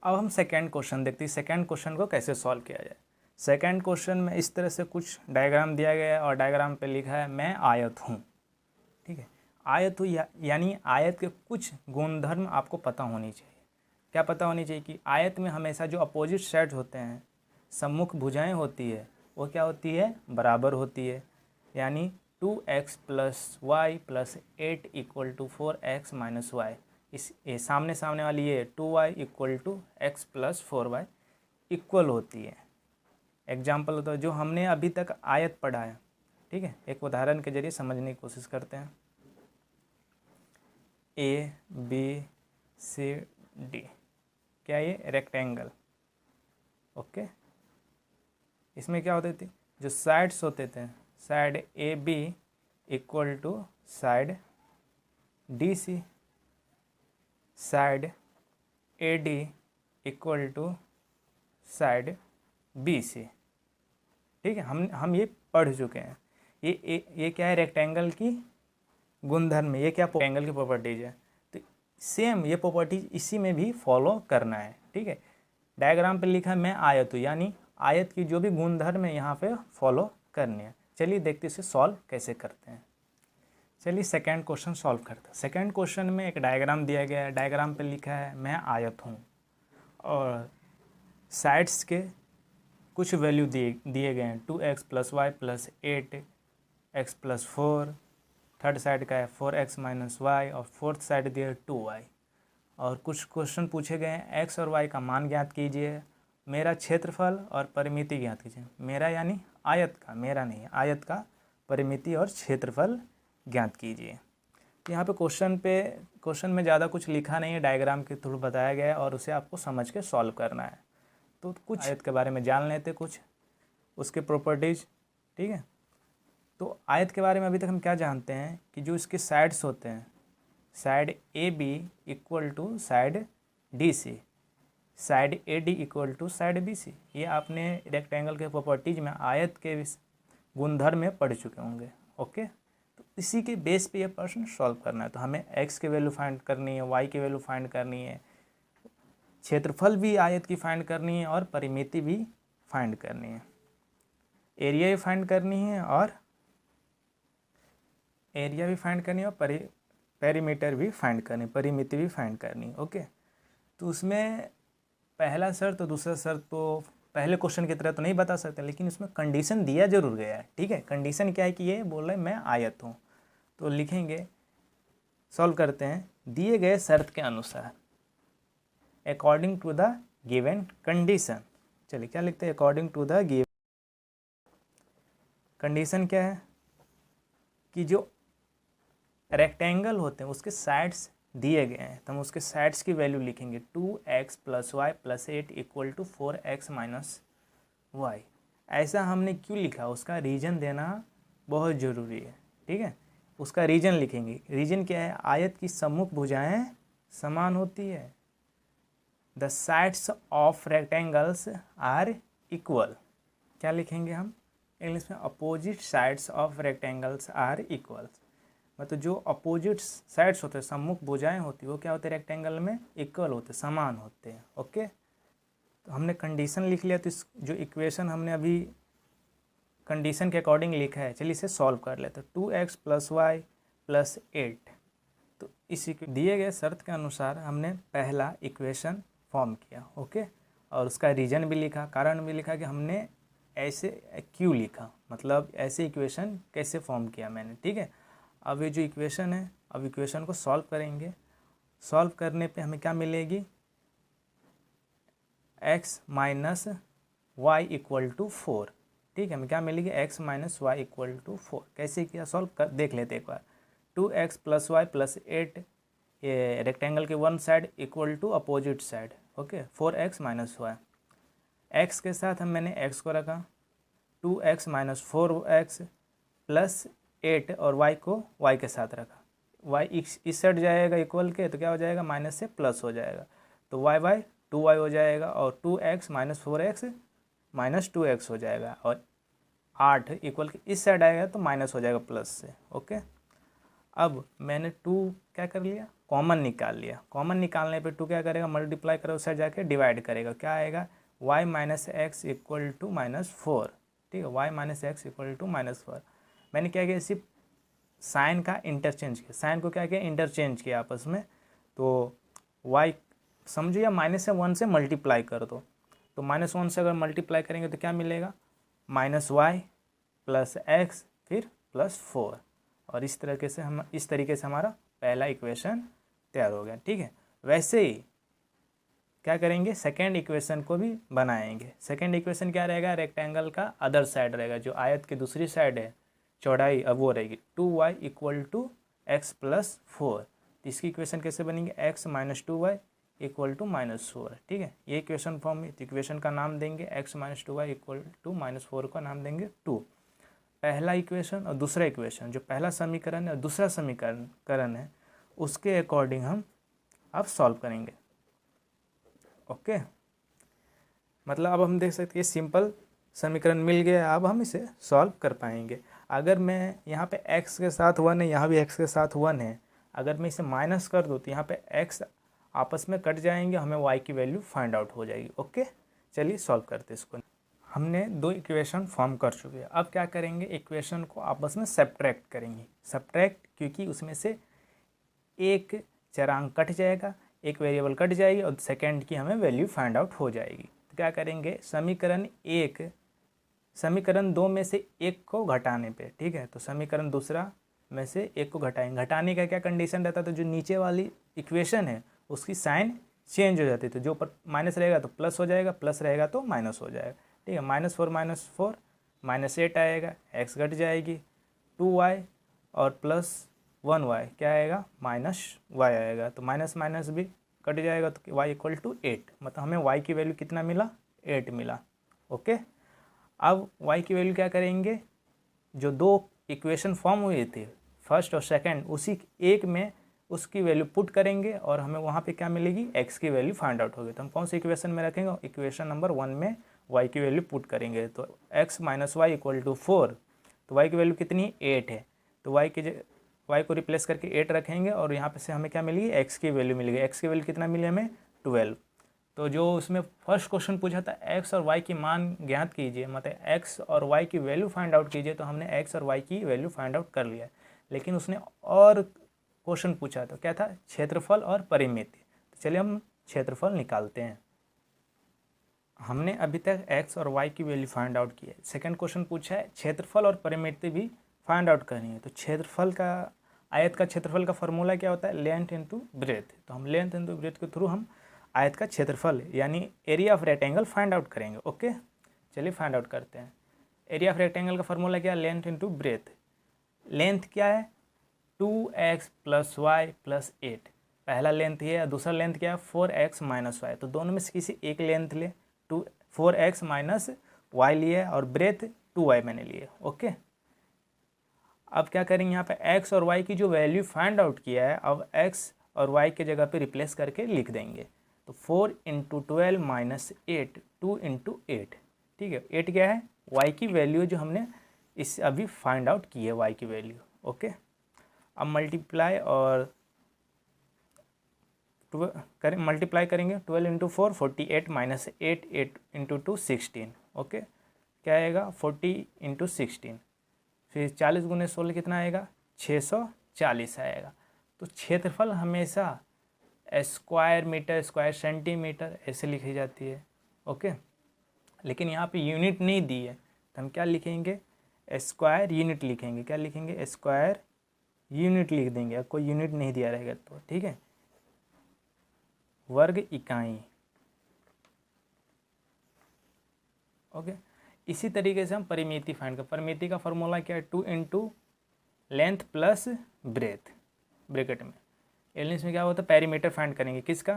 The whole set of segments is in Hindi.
अब हम सेकेंड क्वेश्चन देखते हैं, सेकेंड क्वेश्चन को कैसे सॉल्व किया जाए। सेकेंड क्वेश्चन में इस तरह से कुछ डायग्राम दिया गया है और डायग्राम पे लिखा है मैं आयत हूँ। ठीक है, आयत हूँ यानी आयत के कुछ गुणधर्म आपको पता होनी चाहिए। क्या पता होनी चाहिए कि आयत में हमेशा जो अपोजिट साइड होते हैं, सम्मुख भुजाएं होती है, वो क्या होती है, बराबर होती है। यानी 2x + y + 8 = 4x - y। इस ये सामने सामने वाली ये 2y = x + 4y इक्वल होती है। एग्जाम्पल तो जो हमने अभी तक आयत पढ़ा है, ठीक है, एक उदाहरण के जरिए समझने की कोशिश करते हैं। A B C D, क्या ये रेक्टेंगल, ओके। इसमें क्या होते थे, जो साइड्स होते थे, side AB = side DC, side AD = side BC। ठीक है, हम ये पढ़ चुके हैं। ये क्या है, रेक्टेंगल की गुणधर्म है, ये क्या रेक्टेंगल की प्रॉपर्टीज है। तो सेम ये प्रॉपर्टीज इसी में भी फॉलो करना है। ठीक है, डायग्राम पे लिखा है मैं आयत हूँ, यानी आयत की जो भी गुणधर्म है यहाँ पे फॉलो करनी है। चलिए देखते इसे सॉल्व कैसे करते हैं। चलिए सेकेंड क्वेश्चन सॉल्व करते हैं। सेकेंड क्वेश्चन में एक डायग्राम दिया गया है, डायग्राम पे लिखा है मैं आयत हूँ और साइड्स के कुछ वैल्यू दिए गए हैं, 2x + y + 8x + 4, third side का है 4x - y और फोर्थ साइड दिया है 2y। और कुछ क्वेश्चन पूछे गए हैं, x और y का मान ज्ञात कीजिए, मेरा क्षेत्रफल और परिमिति ज्ञात कीजिए। मेरा यानी आयत का, मेरा नहीं, आयत का परिमिति और क्षेत्रफल ज्ञात कीजिए। यहाँ पे क्वेश्चन में ज़्यादा कुछ लिखा नहीं है, डायग्राम के थ्रू बताया गया है और उसे आपको समझ के सॉल्व करना है। तो कुछ आयत के बारे में जान लेते, कुछ उसके प्रॉपर्टीज। ठीक है, तो आयत के बारे में अभी तक हम क्या जानते हैं कि जो इसके साइड्स होते हैं, side AB = side DC, side AD = side BC। ये आपने रेक्टेंगल के प्रॉपर्टीज में आयत के गुणधर्म में पढ़ चुके होंगे। ओके, तो इसी के बेस पे ये प्रश्न सॉल्व करना है। तो हमें x की वैल्यू फाइंड करनी है, y की वैल्यू फाइंड करनी है, क्षेत्रफल भी आयत की फाइंड करनी है और परिमिति भी फाइंड करनी है, एरिया भी फाइंड करनी है और पेरीमीटर भी फाइंड करनी, परिमिति भी फाइंड करनी। ओके, तो उसमें पहला शर्त तो दूसरा शर्त तो पहले क्वेश्चन की तरह तो नहीं बता सकते, लेकिन उसमें कंडीशन दिया जरूर गया है। ठीक है, कंडीशन क्या है कि ये बोल रहे मैं आयत हूँ। तो लिखेंगे, सॉल्व करते हैं, दिए गए शर्त के अनुसार, according to the given condition. चलिए क्या लिखते हैं, according to the given condition क्या है कि जो रेक्टेंगल होते हैं उसके साइड्स दिए गए हैं, तो हम उसके साइड्स की वैल्यू लिखेंगे। 2x + y + 8 = 4x - y। ऐसा हमने क्यों लिखा, उसका रीजन देना बहुत ज़रूरी है। ठीक है, उसका रीजन लिखेंगे। रीजन क्या है, आयत की सम्मुख भुजाएं समान होती है। The sides of rectangles are equal. क्या लिखेंगे हम इंग्लिश में, opposite sides of rectangles are equal. मतलब जो अपोजिट साइड्स होते हैं, सम्मुख भुजाएं होती है, वो क्या होते हैं, रेक्टेंगल में इक्वल होते हैं, समान होते हैं। ओके, तो हमने कंडीशन लिख लिया। तो इस जो इक्वेशन हमने अभी कंडीशन के अकॉर्डिंग लिखा है, चलिए इसे सॉल्व कर लेते हैं। 2x + y + 8, तो इसी दिए गए शर्त के अनुसार हमने पहला इक्वेशन फॉर्म किया। ओके, और उसका रीजन भी लिखा, कारण भी लिखा कि हमने ऐसे क्यों लिखा, मतलब ऐसे इक्वेशन कैसे फॉर्म किया मैंने। ठीक है, अब ये जो इक्वेशन है, अब इक्वेशन को सॉल्व करेंगे। सॉल्व करने पे हमें क्या मिलेगी, x - y = 4। ठीक है, हमें क्या मिलेगी, x - y = 4। कैसे किया सॉल्व कर देख लेते एक बार। 2x + y + 8, ये रेक्टेंगल के one side equal to opposite side. Okay, 4x - y, x के साथ मैंने x को रखा, 2x - 4x + 8 और y को y के साथ रखा। y इस साइड जाएगा इक्वल के, तो क्या हो जाएगा, माइनस से प्लस हो जाएगा, तो y 2y हो जाएगा और 2x - 4x - 2x हो जाएगा, और 8 इक्वल के इस साइड आएगा तो माइनस हो जाएगा प्लस से। ओके, अब मैंने 2 क्या कर लिया, कॉमन निकाल लिया। कॉमन निकालने पे 2 क्या करेगा, मल्टीप्लाई करो, उस साइड जाके डिवाइड करेगा, क्या आएगा y minus x equal to -4। ठीक है, y minus x equal to -4। मैंने क्या किया, सिर्फ साइन का इंटरचेंज किया, साइन को क्या किया, इंटरचेंज किया आपस में। तो y समझो या -1 से मल्टीप्लाई कर दो, तो -1 से अगर मल्टीप्लाई करेंगे तो क्या मिलेगा, -y प्लस एक्स फिर +4। और इस तरीके से हमारा पहला इक्वेशन तैयार हो गया। ठीक है, वैसे ही क्या करेंगे, सेकेंड इक्वेशन को भी बनाएंगे। सेकेंड इक्वेशन क्या रहेगा, रेक्टेंगल का अदर साइड रहेगा, जो आयत की दूसरी साइड है चौड़ाई, अब वो रहेगी 2y equal to x plus 4। तो इसकी इक्वेशन कैसे बनेगी, x minus 2y equal to -4। ठीक है, ये इक्वेशन फॉर्म में, इक्वेशन का नाम देंगे x minus 2y equal to -4 का नाम देंगे 2। पहला इक्वेशन और दूसरा इक्वेशन, जो पहला समीकरण है और दूसरा समीकरण है, उसके अकॉर्डिंग हम अब सॉल्व करेंगे। ओके, मतलब अब हम देख सकते हैं सिंपल समीकरण मिल गया, अब हम इसे सॉल्व कर पाएंगे। अगर मैं यहाँ पे x के साथ 1 है, यहाँ भी x के साथ 1 है, अगर मैं इसे माइनस कर दूँ तो यहाँ पे x आपस में कट जाएंगे, हमें y की वैल्यू फाइंड आउट हो जाएगी। ओके, चलिए सॉल्व करते हैं इसको। हमने 2 इक्वेशन फॉर्म कर चुके हैं, अब क्या करेंगे, इक्वेशन को आपस में सब्ट्रैक्ट करेंगे। सब्ट्रैक्ट क्योंकि उसमें से एक चरांक कट जाएगा, एक वेरिएबल कट जाएगी और सेकंड की हमें वैल्यू फाइंड आउट हो जाएगी। तो क्या करेंगे, समीकरण 2 में से एक को घटाने पे, ठीक है, तो समीकरण दूसरा में से एक को घटाएंगे। घटाने का क्या कंडीशन रहता है, तो जो नीचे वाली इक्वेशन है उसकी साइन चेंज हो जाती है, तो जो ऊपर माइनस रहेगा तो प्लस हो जाएगा, प्लस रहेगा तो माइनस हो जाएगा। ठीक है, -4 -8 आएगा, x घट जाएगी, 2y और +1y क्या आएगा, -y आएगा, तो माइनस माइनस भी कट जाएगा, तो y इक्वल टू 8। मतलब हमें y की वैल्यू कितना मिला, 8 मिला। ओके, अब y की वैल्यू क्या करेंगे, जो 2 इक्वेशन फॉर्म हुए थे फर्स्ट और सेकंड, उसी एक में उसकी वैल्यू पुट करेंगे और हमें वहाँ पे क्या मिलेगी, x की वैल्यू फाइंड आउट होगी। तो हम कौन सी इक्वेशन में रखेंगे, इक्वेशन नंबर 1 में y की वैल्यू पुट करेंगे, तो x minus y equal to 4। तो y की वैल्यू कितनी, 8 है, तो y को रिप्लेस करके 8 रखेंगे और यहाँ पे से हमें क्या मिलेगी, x की वैल्यू मिलेगी। x की वैल्यू कितना मिली हमें, 12। तो जो उसमें फर्स्ट क्वेश्चन पूछा था x और y की मान ज्ञात कीजिए, मतलब x और y की वैल्यू फाइंड आउट कीजिए, तो हमने x और y की वैल्यू फाइंड आउट कर लिया। लेकिन उसने और क्वेश्चन पूछा तो क्या था, क्षेत्रफल और परिमिति। तो चलिए हम क्षेत्रफल निकालते हैं। हमने अभी तक x और y की वैल्यू फाइंड आउट की है। सेकंड क्वेश्चन पूछा है क्षेत्रफल और परिमिति भी फाइंड आउट करनी है। तो क्षेत्रफल का, आयत का क्षेत्रफल का फॉर्मूला क्या होता है, लेंथ इनटू ब्रेथ। तो हम लेंथ इनटू ब्रेथ के थ्रू हम आयत का क्षेत्रफल यानी area of rectangle find out करेंगे। ओके, चलिए फाइंड आउट करते हैं। एरिया ऑफ रेक्टेंगल का फॉर्मूला क्या है, लेंथ इनटू ब्रेथ। लेंथ क्या है, 2x + y + 8। पहला लेंथ ये है, दूसरा लेंथ क्या है, 4x - y। तो दोनों में से किसी एक लेंथ ले, 4x - y लिए और ब्रेथ 2y मैंने लिए। ओके, अब क्या करेंगे, यहाँ पे x और y की जो वैल्यू फाइंड आउट किया है, अब x और y के जगह पे रिप्लेस करके लिख देंगे। तो 4 × 12 - 8, 2 × 8। ठीक है, 8 क्या है, y की वैल्यू जो हमने इस अभी फाइंड आउट की है, y की वैल्यू। ओके, अब मल्टीप्लाई और मल्टीप्लाई करेंगे, 12 × 4 48 - 8, 8 × 2 16। ओके, क्या आएगा, 40 × 16, फिर 40 × 16 कितना आएगा, 640 आएगा। तो क्षेत्रफल हमेशा स्क्वायर मीटर, स्क्वायर सेंटीमीटर ऐसे लिखी जाती है। ओके, लेकिन यहाँ पे यूनिट नहीं दी है, तो हम क्या लिखेंगे, स्क्वायर यूनिट लिखेंगे। क्या लिखेंगे, स्क्वायर यूनिट लिख देंगे, कोई यूनिट नहीं दिया रहेगा तो। ठीक है, वर्ग इकाई। ओके, इसी तरीके से हम परिमिति फाइंड कर, परिमिति का फॉर्मूला क्या है, 2 × लेंथ प्लस ब्रेथ ब्रैकेट में। इंग्लिश में क्या होता है, पेरीमीटर फाइंड करेंगे, किसका,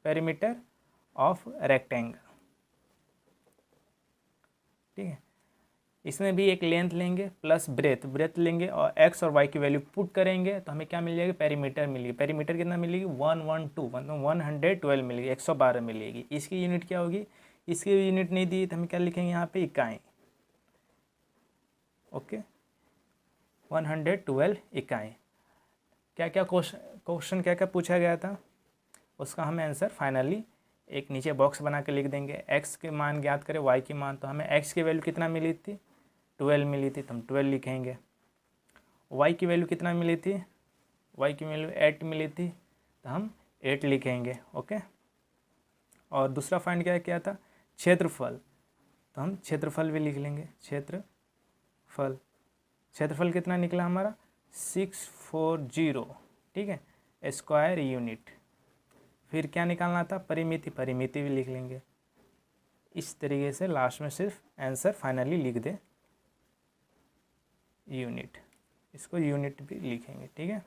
पेरीमीटर ऑफ रेक्टेंगल। ठीक है, इसमें भी एक लेंथ लेंगे प्लस ब्रेथ लेंगे और x और y की वैल्यू पुट करेंगे, तो हमें क्या मिल जाएगी, पेरीमीटर मिलेगी। पेरीमीटर कितना मिलेगी, 112 मिलेगी, 112 मिलेगी। इसकी यूनिट क्या होगी, इसकी यूनिट नहीं दी तो हम क्या लिखेंगे यहाँ पे, इकाई। ओके, 112 इकाई। क्या क्या क्वेश्चन क्या क्या पूछा गया था, उसका हमें आंसर फाइनली एक नीचे बॉक्स बना के लिख देंगे। एक्स के मान ज्ञात करें, वाई की मान, तो हमें एक्स की वैल्यू कितना मिली थी, 12 मिली थी, तो हम 12 लिखेंगे। वाई की वैल्यू कितना मिली थी, वाई की वैल्यू 8 मिली थी, तो हम 8 लिखेंगे। ओके। और दूसरा फाइंड क्या था, क्षेत्रफल, तो हम क्षेत्रफल भी लिख लेंगे। क्षेत्रफल कितना निकला हमारा, 640, ठीक है, स्क्वायर यूनिट। फिर क्या निकालना था, परिमिति भी लिख लेंगे। इस तरीके से लास्ट में सिर्फ आंसर फाइनली लिख दे यूनिट, इसको यूनिट भी लिखेंगे, ठीक है।